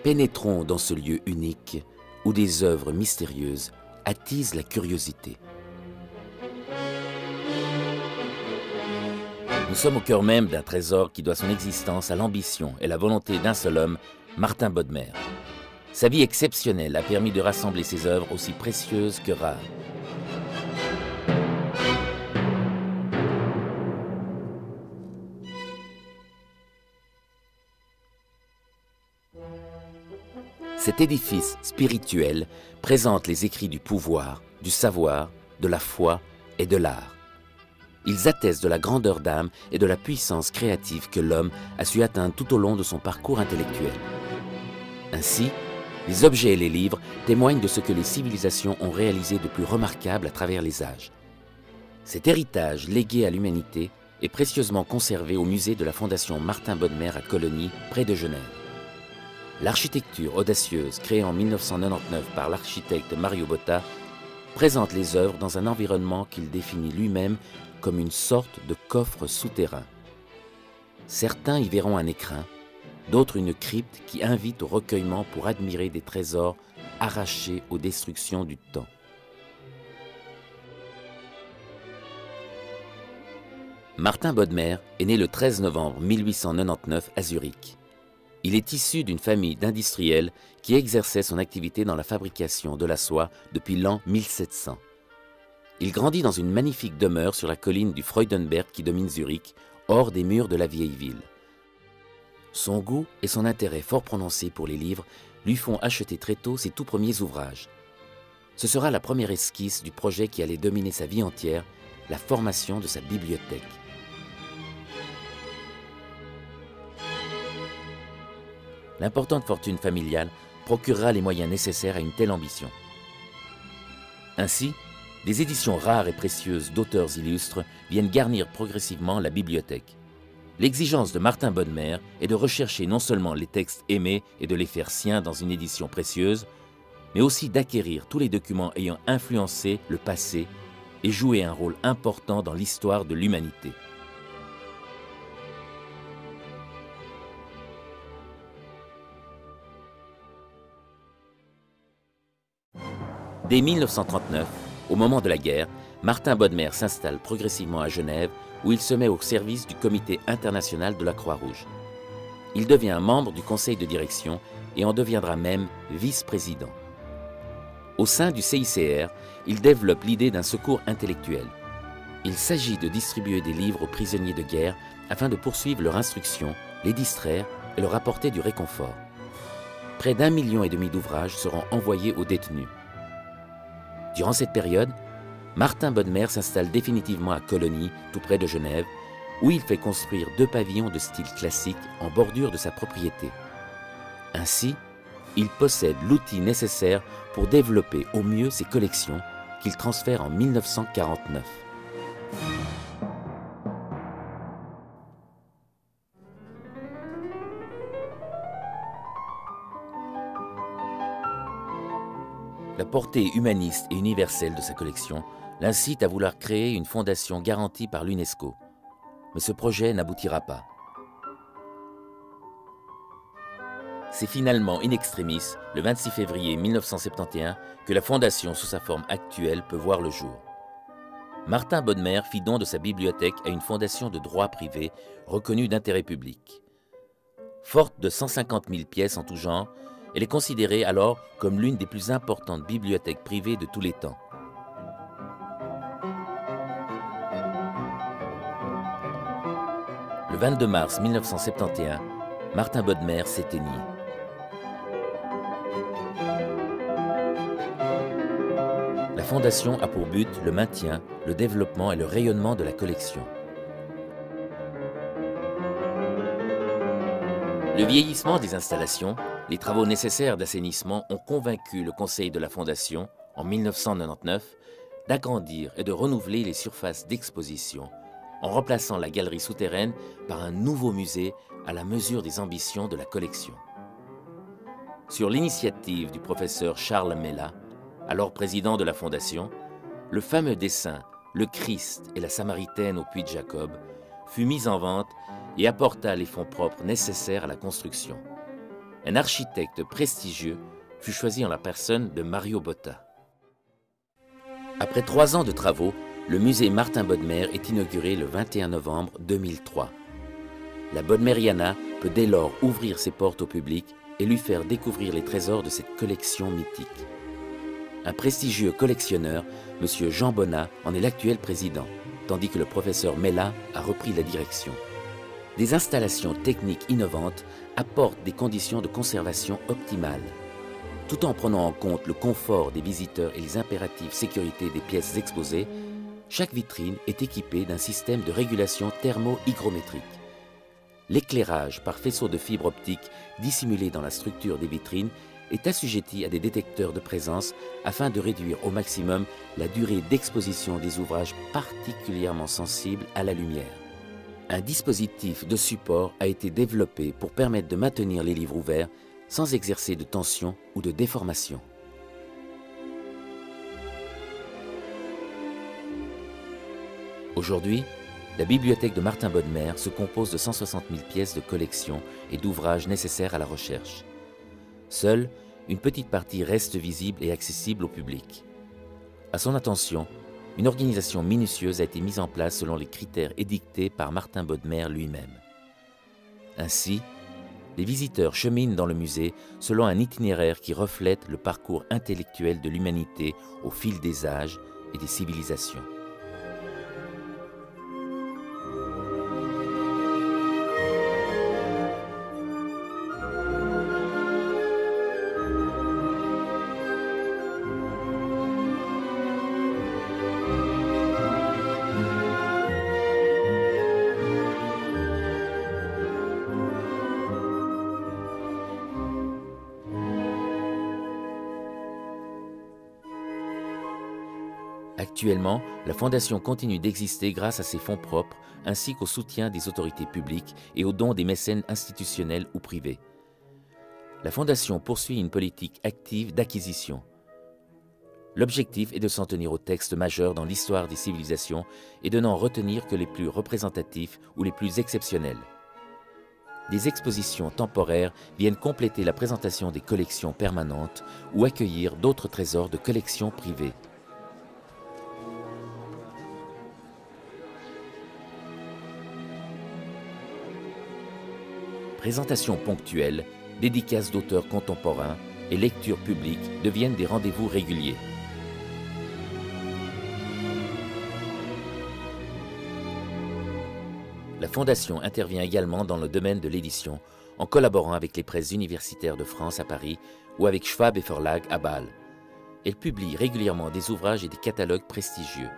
Pénétrons dans ce lieu unique où des œuvres mystérieuses attisent la curiosité. Nous sommes au cœur même d'un trésor qui doit son existence à l'ambition et la volonté d'un seul homme, Martin Bodmer. Sa vie exceptionnelle a permis de rassembler ses œuvres aussi précieuses que rares. Cet édifice spirituel présente les écrits du pouvoir, du savoir, de la foi et de l'art. Ils attestent de la grandeur d'âme et de la puissance créative que l'homme a su atteindre tout au long de son parcours intellectuel. Ainsi, les objets et les livres témoignent de ce que les civilisations ont réalisé de plus remarquable à travers les âges. Cet héritage légué à l'humanité est précieusement conservé au musée de la Fondation Martin Bodmer à Colonie, près de Genève. L'architecture audacieuse créée en 1999 par l'architecte Mario Botta présente les œuvres dans un environnement qu'il définit lui-même comme une sorte de coffre souterrain. Certains y verront un écrin, d'autres une crypte qui invite au recueillement pour admirer des trésors arrachés aux destructions du temps. Martin Bodmer est né le 13 novembre 1899 à Zurich. Il est issu d'une famille d'industriels qui exerçaient son activité dans la fabrication de la soie depuis l'an 1700. Il grandit dans une magnifique demeure sur la colline du Freudenberg qui domine Zurich, hors des murs de la vieille ville. Son goût et son intérêt fort prononcé pour les livres lui font acheter très tôt ses tout premiers ouvrages. Ce sera la première esquisse du projet qui allait dominer sa vie entière, la formation de sa bibliothèque. L'importante fortune familiale procurera les moyens nécessaires à une telle ambition. Ainsi, des éditions rares et précieuses d'auteurs illustres viennent garnir progressivement la bibliothèque. L'exigence de Martin Bodmer est de rechercher non seulement les textes aimés et de les faire siens dans une édition précieuse, mais aussi d'acquérir tous les documents ayant influencé le passé et joué un rôle important dans l'histoire de l'humanité. Dès 1939, au moment de la guerre, Martin Bodmer s'installe progressivement à Genève où il se met au service du Comité international de la Croix-Rouge. Il devient membre du conseil de direction et en deviendra même vice-président. Au sein du CICR, il développe l'idée d'un secours intellectuel. Il s'agit de distribuer des livres aux prisonniers de guerre afin de poursuivre leur instruction, les distraire et leur apporter du réconfort. Près d'1,5 million d'ouvrages seront envoyés aux détenus. Durant cette période, Martin Bodmer s'installe définitivement à Colonie, tout près de Genève, où il fait construire 2 pavillons de style classique en bordure de sa propriété. Ainsi, il possède l'outil nécessaire pour développer au mieux ses collections qu'il transfère en 1949. La portée humaniste et universelle de sa collection l'incite à vouloir créer une fondation garantie par l'UNESCO. Mais ce projet n'aboutira pas. C'est finalement in extremis, le 26 février 1971, que la fondation sous sa forme actuelle peut voir le jour. Martin Bodmer fit don de sa bibliothèque à une fondation de droit privé reconnue d'intérêt public. Forte de 150 000 pièces en tout genre, elle est considérée alors comme l'une des plus importantes bibliothèques privées de tous les temps. Le 22 mars 1971, Martin Bodmer s'éteignit. La fondation a pour but le maintien, le développement et le rayonnement de la collection. Le vieillissement des installations, les travaux nécessaires d'assainissement ont convaincu le conseil de la Fondation, en 1999, d'agrandir et de renouveler les surfaces d'exposition, en remplaçant la galerie souterraine par un nouveau musée à la mesure des ambitions de la collection. Sur l'initiative du professeur Charles Mella, alors président de la Fondation, le fameux dessin « Le Christ et la Samaritaine au puits de Jacob » fut mis en vente et apporta les fonds propres nécessaires à la construction. un architecte prestigieux fut choisi en la personne de Mario Botta. Après 3 ans de travaux, le musée Martin Bodmer est inauguré le 21 novembre 2003. La Bodmeriana peut dès lors ouvrir ses portes au public et lui faire découvrir les trésors de cette collection mythique. Un prestigieux collectionneur, M. Jean Bonnat, en est l'actuel président, tandis que le professeur Mella a repris la direction. Des installations techniques innovantes apportent des conditions de conservation optimales. Tout en prenant en compte le confort des visiteurs et les impératifs sécurité des pièces exposées, chaque vitrine est équipée d'un système de régulation thermo-hygrométrique. L'éclairage par faisceau de fibre optique dissimulé dans la structure des vitrines est assujetti à des détecteurs de présence afin de réduire au maximum la durée d'exposition des ouvrages particulièrement sensibles à la lumière. Un dispositif de support a été développé pour permettre de maintenir les livres ouverts sans exercer de tension ou de déformation. Aujourd'hui, la bibliothèque de Martin Bodmer se compose de 160 000 pièces de collection et d'ouvrages nécessaires à la recherche. Seule, une petite partie reste visible et accessible au public. À son attention, une organisation minutieuse a été mise en place selon les critères édictés par Martin Bodmer lui-même. Ainsi, les visiteurs cheminent dans le musée selon un itinéraire qui reflète le parcours intellectuel de l'humanité au fil des âges et des civilisations. Actuellement, la Fondation continue d'exister grâce à ses fonds propres ainsi qu'au soutien des autorités publiques et aux dons des mécènes institutionnels ou privés. La Fondation poursuit une politique active d'acquisition. L'objectif est de s'en tenir aux textes majeurs dans l'histoire des civilisations et de n'en retenir que les plus représentatifs ou les plus exceptionnels. Des expositions temporaires viennent compléter la présentation des collections permanentes ou accueillir d'autres trésors de collections privées. Présentations ponctuelles, dédicaces d'auteurs contemporains et lectures publiques deviennent des rendez-vous réguliers. La Fondation intervient également dans le domaine de l'édition en collaborant avec les presses universitaires de France à Paris ou avec Schwab et Verlag à Bâle. Elle publie régulièrement des ouvrages et des catalogues prestigieux.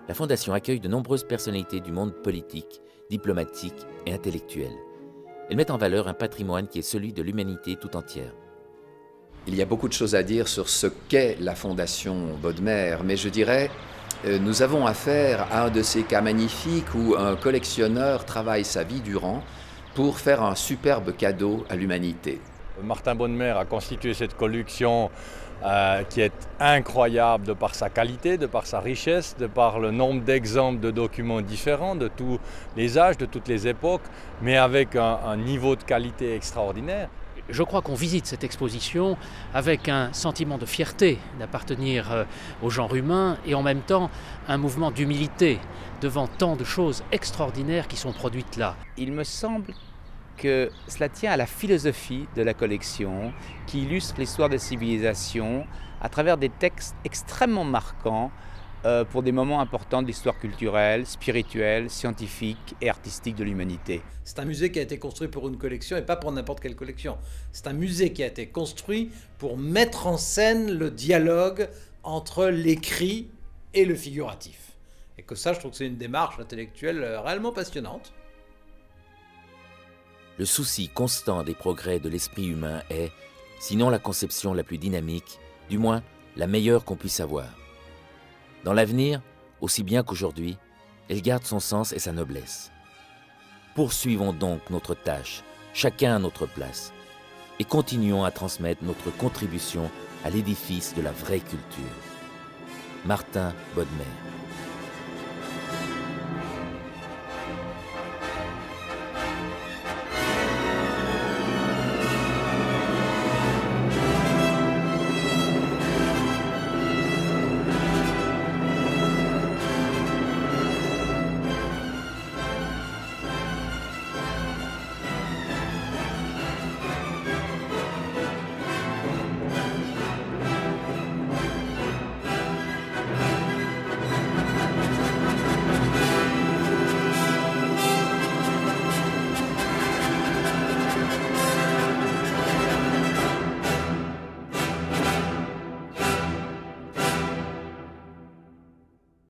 La Fondation accueille de nombreuses personnalités du monde politique, diplomatique et intellectuel. Elle met en valeur un patrimoine qui est celui de l'humanité tout entière. Il y a beaucoup de choses à dire sur ce qu'est la Fondation Bodmer, mais je dirais, nous avons affaire à un de ces cas magnifiques où un collectionneur travaille sa vie durant pour faire un superbe cadeau à l'humanité. Martin Bodmer a constitué cette collection qui est incroyable de par sa qualité, de par sa richesse, de par le nombre d'exemples de documents différents de tous les âges, de toutes les époques, mais avec un niveau de qualité extraordinaire. Je crois qu'on visite cette exposition avec un sentiment de fierté d'appartenir au genre humain et en même temps un mouvement d'humilité devant tant de choses extraordinaires qui sont produites là. Il me semble que cela tient à la philosophie de la collection qui illustre l'histoire des civilisations à travers des textes extrêmement marquants pour des moments importants de l'histoire culturelle, spirituelle, scientifique et artistique de l'humanité. C'est un musée qui a été construit pour une collection et pas pour n'importe quelle collection. C'est un musée qui a été construit pour mettre en scène le dialogue entre l'écrit et le figuratif. Et que ça, je trouve que c'est une démarche intellectuelle réellement passionnante. Le souci constant des progrès de l'esprit humain est, sinon la conception la plus dynamique, du moins la meilleure qu'on puisse avoir. Dans l'avenir, aussi bien qu'aujourd'hui, elle garde son sens et sa noblesse. Poursuivons donc notre tâche, chacun à notre place, et continuons à transmettre notre contribution à l'édifice de la vraie culture. Martin Bodmer.